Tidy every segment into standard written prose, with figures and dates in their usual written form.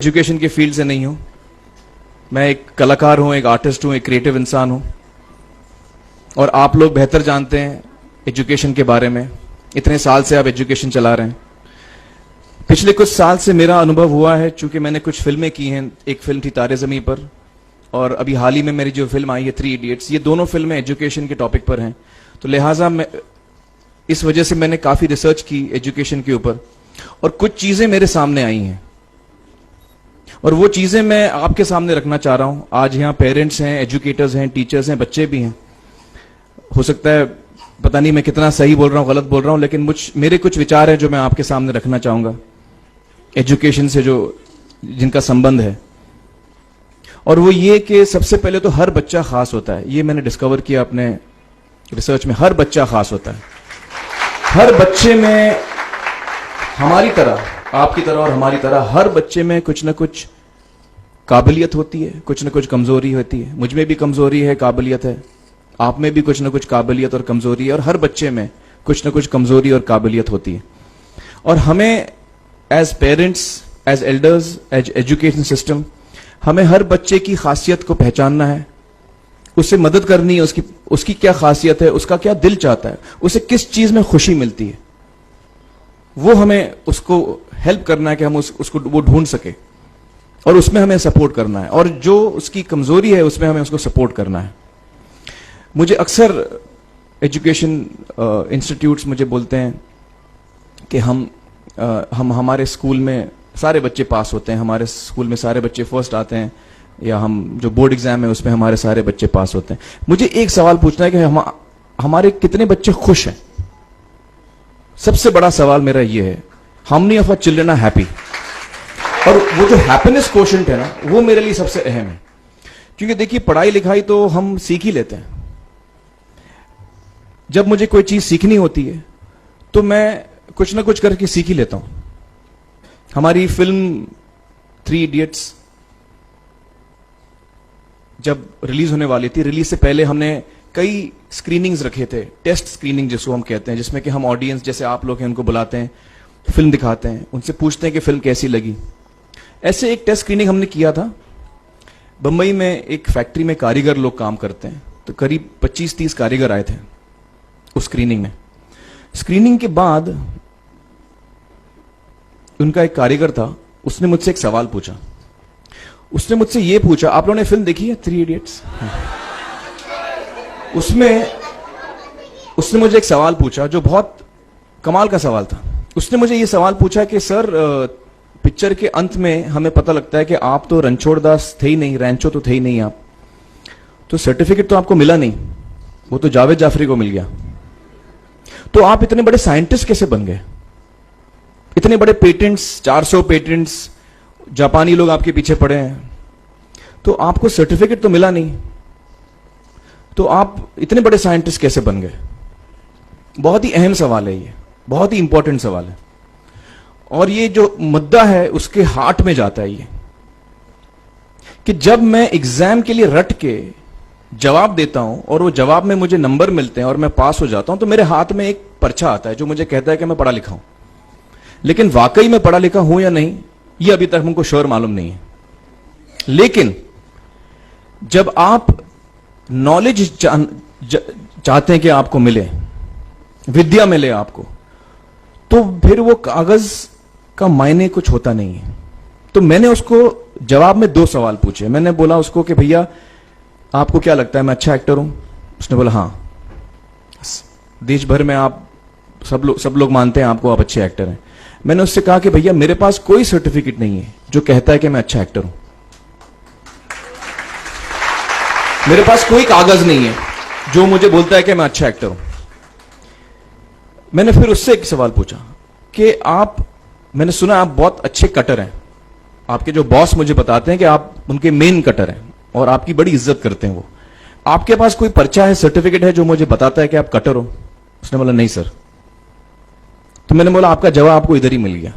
Education के field से नहीं हूं। मैं एक कलाकार हूं, एक आर्टिस्ट हूं, एक क्रिएटिव इंसान हूं। और आप लोग बेहतर जानते हैं एजुकेशन के बारे में। इतने साल से आप एजुकेशन चला रहे हैं। पिछले कुछ साल से मेरा अनुभव हुआ है, चूंकि मैंने कुछ फिल्में की हैं। एक फिल्म थी तारे ज़मीं पर, और अभी हाल ही में मेरी जो फिल्म आई है 3 इडियट्स, ये दोनों फिल्में एजुकेशन के टॉपिक पर हैं। तो लिहाजा मैं इस वजह से मैंने काफी रिसर्च की एजुकेशन के ऊपर, और कुछ चीजें मेरे सामने आई हैं और वो चीजें मैं आपके सामने रखना चाह रहा हूं। आज यहां पेरेंट्स हैं, एजुकेटर्स हैं, टीचर्स हैं, बच्चे भी हैं। हो सकता है पता नहीं मैं कितना सही बोल रहा हूं, गलत बोल रहा हूं, लेकिन मेरे कुछ विचार हैं जो मैं आपके सामने रखना चाहूंगा एजुकेशन से जो जिनका संबंध है। और वो ये कि सबसे पहले तो हर बच्चा खास होता है। ये मैंने डिस्कवर किया अपने रिसर्च में। हर बच्चा खास होता है। हर बच्चे में, हमारी तरह, आपकी तरह और हमारी तरह, हर बच्चे में कुछ ना कुछ काबिलियत होती है, कुछ ना कुछ कमजोरी होती है। मुझ में भी कमजोरी है, काबिलियत है। आप में भी कुछ ना कुछ काबिलियत और कमजोरी है, और हर बच्चे में कुछ ना कुछ कमजोरी और काबिलियत होती है। और हमें as parents, as elders, as education system, हमें हर बच्चे की खासियत को पहचानना है, उससे मदद करनी है। उसकी क्या खासियत है, उसका क्या दिल चाहता है, उसे किस चीज में खुशी मिलती है, वो हमें उसको हेल्प करना है कि हम उसको वो ढूंढ सके, और उसमें हमें सपोर्ट करना है। और जो उसकी कमजोरी है उसमें हमें उसको सपोर्ट करना है। मुझे अक्सर एजुकेशन इंस्टीट्यूट्स मुझे बोलते हैं कि हम हमारे स्कूल में सारे बच्चे पास होते हैं, हमारे स्कूल में सारे बच्चे फर्स्ट आते हैं, या हम जो बोर्ड एग्जाम है उसमें हमारे सारे बच्चे पास होते हैं। मुझे एक सवाल पूछना है कि हमारे कितने बच्चे खुश हैं? सबसे बड़ा सवाल मेरा यह है, how many of our children are happy? और वो जो हैप्पीनेस कोशेंट है ना, वो मेरे लिए सबसे अहम है। क्योंकि देखिए, पढ़ाई लिखाई तो हम सीख ही लेते हैं। जब मुझे कोई चीज सीखनी होती है तो मैं कुछ ना कुछ करके सीख ही लेता हूं। हमारी फिल्म 3 इडियट्स जब रिलीज होने वाली थी, रिलीज से पहले हमने कई स्क्रीनिंग्स रखे थे, टेस्ट स्क्रीनिंग जिसको हम कहते हैं, जिसमें कि हम ऑडियंस, जैसे आप लोग हैं, उनको बुलाते हैं, फिल्म दिखाते हैं, उनसे पूछते हैं कि फिल्म कैसी लगी। ऐसे एक टेस्ट स्क्रीनिंग हमने किया था। बंबई में एक फैक्ट्री में कारीगर लोग काम करते हैं, तो करीब 25-30 कारीगर आए थे उस स्क्रीनिंग में। स्क्रीनिंग के बाद उनका एक कारीगर था, उसने मुझसे एक सवाल पूछा। उसने मुझसे यह पूछा, आप लोगों ने फिल्म देखी है 3 इडियट्स? उसने मुझे एक सवाल पूछा जो बहुत कमाल का सवाल था। उसने मुझे यह सवाल पूछा कि सर, पिक्चर के अंत में हमें पता लगता है कि आप तो रणछोड़ दास थे ही नहीं, रैंचो तो थे ही नहीं आप, तो सर्टिफिकेट तो आपको मिला नहीं, वो तो जावेद जाफरी को मिल गया। तो आप इतने बड़े साइंटिस्ट कैसे बन गए? इतने बड़े पेटेंट्स, 400 पेटेंट्स, जापानी लोग आपके पीछे पड़े हैं, तो आपको सर्टिफिकेट तो मिला नहीं, तो आप इतने बड़े साइंटिस्ट कैसे बन गए? बहुत ही अहम सवाल है ये, बहुत ही इंपॉर्टेंट सवाल है। और ये जो मुद्दा है उसके हार्ट में जाता है ये, कि जब मैं एग्जाम के लिए रट के जवाब देता हूं और वो जवाब में मुझे नंबर मिलते हैं और मैं पास हो जाता हूं, तो मेरे हाथ में एक पर्चा आता है जो मुझे कहता है कि मैं पढ़ा लिखा हूं। लेकिन वाकई में पढ़ा लिखा हूं या नहीं, ये अभी तक हमको श्योर मालूम नहीं है। लेकिन जब आप नॉलेज चाहते हैं कि आपको मिले, विद्या मिले आपको, तो फिर वो कागज का मायने कुछ होता नहीं है। तो मैंने उसको जवाब में 2 सवाल पूछे। मैंने बोला उसको कि भैया, आपको क्या लगता है मैं अच्छा एक्टर हूं? उसने बोला हाँ, देश भर में आप सब लोग मानते हैं आपको, आप अच्छे एक्टर हैं। मैंने उससे कहा कि भैया, मेरे पास कोई सर्टिफिकेट नहीं है जो कहता है कि मैं अच्छा एक्टर हूं। मेरे पास कोई कागज नहीं है जो मुझे बोलता है कि मैं अच्छा एक्टर हूं। मैंने फिर उससे एक सवाल पूछा कि मैंने सुना आप बहुत अच्छे कटर हैं, आपके जो बॉस मुझे बताते हैं कि आप उनके मेन कटर हैं और आपकी बड़ी इज्जत करते हैं वो। आपके पास कोई पर्चा है, सर्टिफिकेट है जो मुझे बताता है कि आप कटर हो? उसने बोला नहीं सर। तो मैंने बोला आपका जवाब आपको इधर ही मिल गया।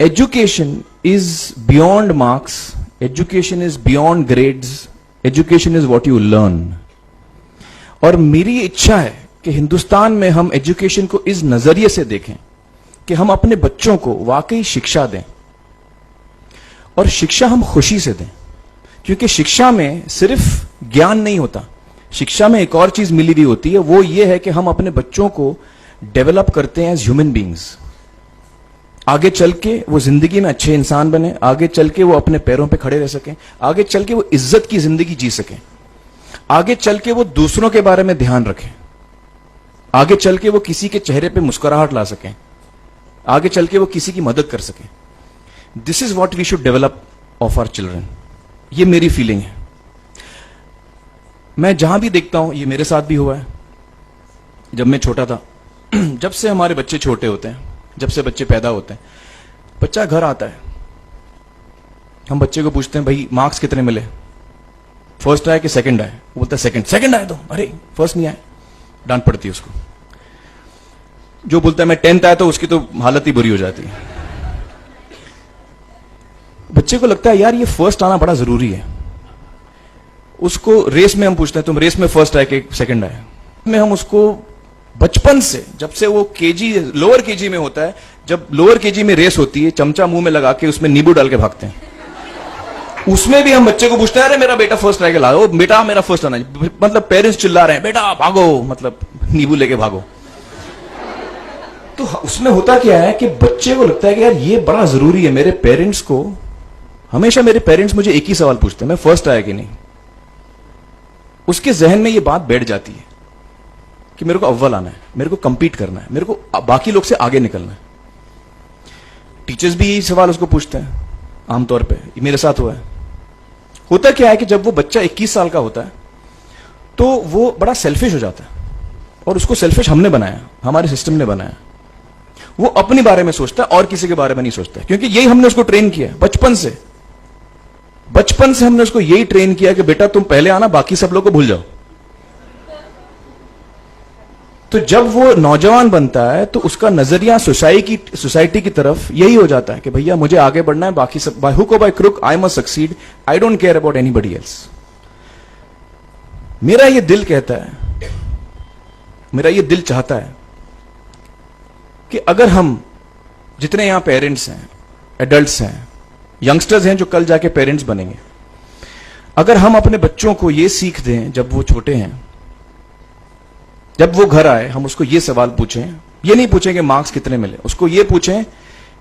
Education is beyond marks, education is beyond grades, education is what you learn. और मेरी इच्छा है कि हिंदुस्तान में हम एजुकेशन को इस नजरिए से देखें कि हम अपने बच्चों को वाकई शिक्षा दें, और शिक्षा हम खुशी से दें, क्योंकि शिक्षा में सिर्फ ज्ञान नहीं होता, शिक्षा में एक और चीज मिली हुई होती है, वो ये है कि हम अपने बच्चों को डेवलप करते हैं एज ह्यूमन बींग्स। आगे चल के वो जिंदगी में अच्छे इंसान बने, आगे चल के वो अपने पैरों पे खड़े रह सकें, आगे चल के वो इज्जत की जिंदगी जी सकें, आगे चल के वो दूसरों के बारे में ध्यान रखें, आगे चल के वो किसी के चेहरे पे मुस्कुराहट ला सकें, आगे चल के वो किसी की मदद कर सकें। This is what we should develop of our children. ये मेरी फीलिंग है। मैं जहां भी देखता हूं, ये मेरे साथ भी हुआ है जब मैं छोटा था। जब से हमारे बच्चे छोटे होते हैं, जब से बच्चे पैदा होते हैं, बच्चा घर आता है, हम बच्चे को पूछते हैं भाई मार्क्स कितने मिले, फर्स्ट आए कि सेकंड आए? वो बोलता है सेकंड। सेकंड आए तो अरे फर्स्ट नहीं आए, डांट पड़ती है उसको। जो बोलता है मैं 10th आया तो उसकी तो हालत ही बुरी हो जाती है। बच्चे को लगता है यार ये फर्स्ट आना बड़ा जरूरी है। उसको रेस में हम पूछते हैं तुम रेस में फर्स्ट आए कि सेकंड आए? में हम उसको बचपन से, जब से वो केजी लोअर केजी में होता है, जब लोअर केजी में रेस होती है, चमचा मुंह में लगा के उसमें नींबू डाल के भागते हैं। उसमें भी हम बच्चे को पूछते हैं अरे मेरा बेटा फर्स्ट आएगा, लाओ बेटा मेरा फर्स्ट आना। मतलब पेरेंट्स चिल्ला रहे हैं बेटा भागो, मतलब नींबू लेके भागो। तो उसमें होता क्या है कि बच्चे को लगता है कि यार ये बड़ा जरूरी है। मेरे पेरेंट्स को हमेशा, मेरे पेरेंट्स मुझे एक ही सवाल पूछते हैं, मैं फर्स्ट आया कि नहीं। उसके जहन में ये बात बैठ जाती है कि मेरे को अव्वल आना है, मेरे को कंपीट करना है, मेरे को बाकी लोग से आगे निकलना है। टीचर्स भी यही सवाल उसको पूछते हैं आमतौर पे। ये मेरे साथ हुआ है। होता क्या है कि जब वो बच्चा 21 साल का होता है तो वो बड़ा सेल्फिश हो जाता है, और उसको सेल्फिश हमने बनाया, हमारे सिस्टम ने बनाया। वो अपने बारे में सोचता है और किसी के बारे में नहीं सोचता, क्योंकि यही हमने उसको ट्रेन किया है बचपन से। बचपन से हमने उसको यही ट्रेन किया कि बेटा तुम पहले आना, बाकी सब लोग को भूल जाओ। तो जब वो नौजवान बनता है तो उसका नजरिया सोसाइटी की तरफ यही हो जाता है कि भैया मुझे आगे बढ़ना है, बाकी सब बाय हुक और by crook I must succeed, I don't care about anybody else. मेरा ये दिल कहता है, मेरा ये दिल चाहता है कि अगर हम जितने यहां पेरेंट्स हैं, एडल्ट्स हैं, यंगस्टर्स हैं जो कल जाके पेरेंट्स बनेंगे, अगर हम अपने बच्चों को ये सीख दें जब वो छोटे हैं, जब वो घर आए हम उसको ये सवाल पूछें, ये नहीं पूछें कि मार्क्स कितने मिले, उसको ये पूछें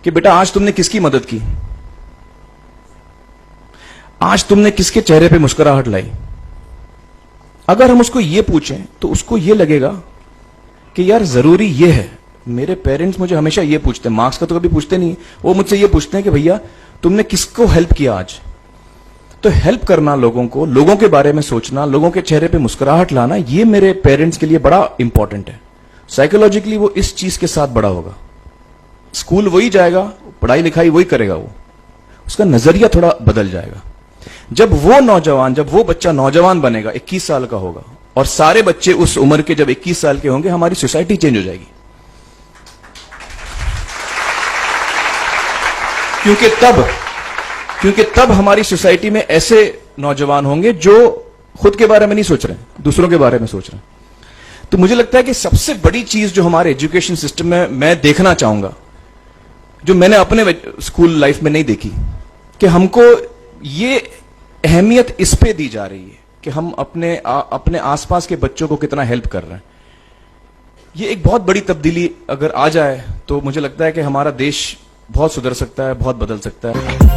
कि बेटा आज तुमने किसकी मदद की, आज तुमने किसके चेहरे पे मुस्कुराहट लाई। अगर हम उसको ये पूछें तो उसको ये लगेगा कि यार जरूरी ये है। मेरे पेरेंट्स मुझे हमेशा ये पूछते हैं, मार्क्स का तो कभी पूछते नहीं, वो मुझसे ये पूछते हैं कि भैया तुमने किसको हेल्प किया आज। तो हेल्प करना लोगों को, लोगों के बारे में सोचना, लोगों के चेहरे पे मुस्कुराहट लाना, ये मेरे पेरेंट्स के लिए बड़ा इंपॉर्टेंट है। साइकोलॉजिकली वो इस चीज के साथ बड़ा होगा। स्कूल वही जाएगा, पढ़ाई लिखाई वही करेगा, वो उसका नजरिया थोड़ा बदल जाएगा। जब वो बच्चा नौजवान बनेगा, 21 साल का होगा, और सारे बच्चे उस उम्र के जब 21 साल के होंगे, हमारी सोसाइटी चेंज हो जाएगी। क्योंकि तब हमारी सोसाइटी में ऐसे नौजवान होंगे जो खुद के बारे में नहीं सोच रहे, दूसरों के बारे में सोच रहे हैं। तो मुझे लगता है कि सबसे बड़ी चीज जो हमारे एजुकेशन सिस्टम में मैं देखना चाहूंगा, जो मैंने अपने स्कूल लाइफ में नहीं देखी, कि हमको ये अहमियत इस पे दी जा रही है कि हम अपने आसपास के बच्चों को कितना हेल्प कर रहे हैं। ये एक बहुत बड़ी तब्दीली अगर आ जाए तो मुझे लगता है कि हमारा देश बहुत सुधर सकता है, बहुत बदल सकता है।